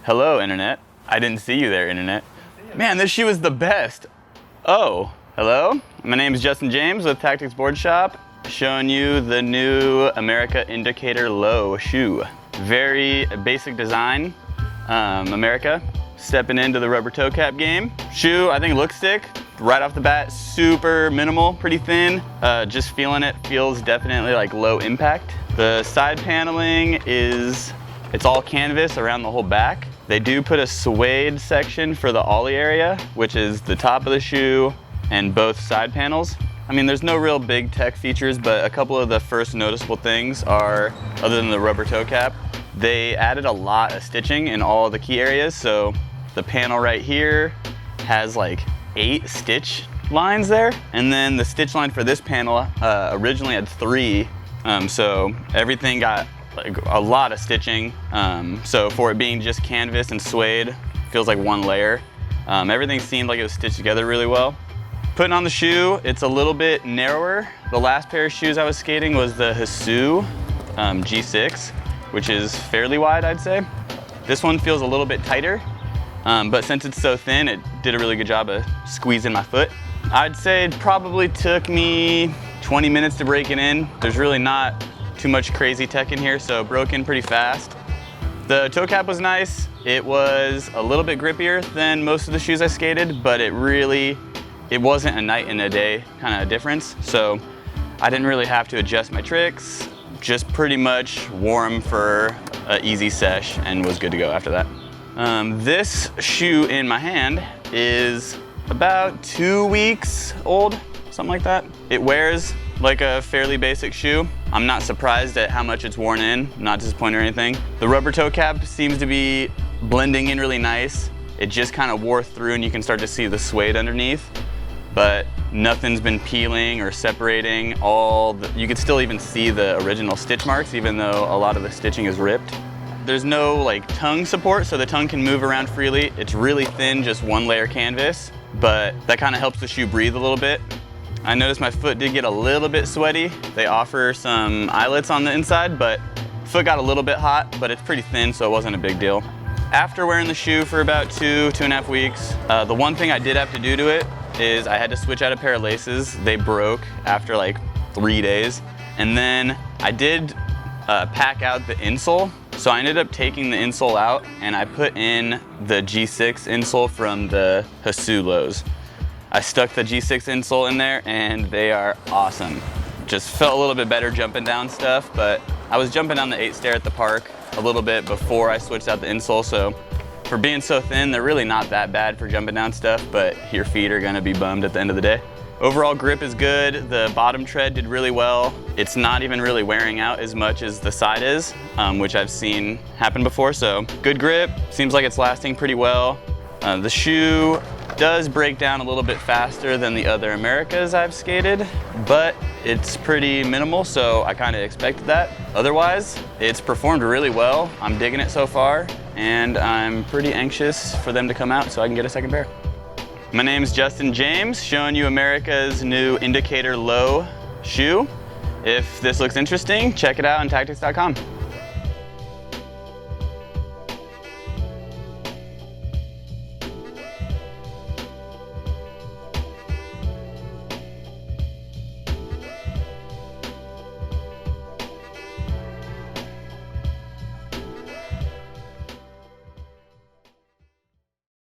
Hello, Internet. I didn't see you there, Internet. Man, this shoe is the best. Oh, hello? My name is Justin James with Tactics Boardshop, showing you the new Emerica Indicator Low shoe. Very basic design. Emerica stepping into the rubber toe cap game. Shoe, I think, looks sick. Right off the bat, super minimal, pretty thin. Just feeling it, feels definitely like low impact. The side paneling it's all canvas around the whole back. They do put a suede section for the ollie area, which is the top of the shoe and both side panels. I mean, there's no real big tech features, but a couple of the first noticeable things are, other than the rubber toe cap, they added a lot of stitching in all the key areas. So the panel right here has like 8 stitch lines there. And then the stitch line for this panel originally had 3. So everything got like a lot of stitching. So for it being just canvas and suede, feels like one layer. Everything seemed like it was stitched together really well. Putting on the shoe, it's a little bit narrower. The last pair of shoes I was skating was the Hsu G6, which is fairly wide, I'd say. This one feels a little bit tighter, but since it's so thin, it did a really good job of squeezing my foot. I'd say it probably took me 20 minutes to break it in. There's really not too much crazy tech in here, so broke in pretty fast. The toe cap was nice. It was a little bit grippier than most of the shoes I skated, but it wasn't a night and a day kind of difference. So I didn't really have to adjust my tricks, just pretty much wore them for an easy sesh and was good to go after that. This shoe in my hand is about 2 weeks old, something like that. It wears like a fairly basic shoe. I'm not surprised at how much it's worn in, not disappointed or anything. The rubber toe cap seems to be blending in really nice. It just kind of wore through and you can start to see the suede underneath, but nothing's been peeling or separating. You could still even see the original stitch marks, even though a lot of the stitching is ripped. There's no like tongue support, so the tongue can move around freely. It's really thin, just one layer canvas, but that kind of helps the shoe breathe a little bit. I noticed my foot did get a little bit sweaty. They offer some eyelets on the inside, but foot got a little bit hot, but it's pretty thin, so it wasn't a big deal. After wearing the shoe for about 2.5 weeks, the one thing I did have to do to it is I had to switch out a pair of laces. They broke after like 3 days. And then I did pack out the insole. So I ended up taking the insole out and I put in the G6 insole from the Hsu Lows. I stuck the G6 insole in there and they are awesome. Just felt a little bit better jumping down stuff, but I was jumping down the 8 stair at the park a little bit before I switched out the insole, so for being so thin, they're really not that bad for jumping down stuff, but your feet are gonna be bummed at the end of the day. Overall grip is good. The bottom tread did really well. It's not even really wearing out as much as the side is, which I've seen happen before, so good grip. Seems like it's lasting pretty well. The shoe does break down a little bit faster than the other Emericas I've skated, but it's pretty minimal, so I kind of expected that. Otherwise, it's performed really well. I'm digging it so far, and I'm pretty anxious for them to come out so I can get a second pair. My name's Justin James, showing you Emerica's new Indicator Low shoe. If this looks interesting, check it out on tactics.com.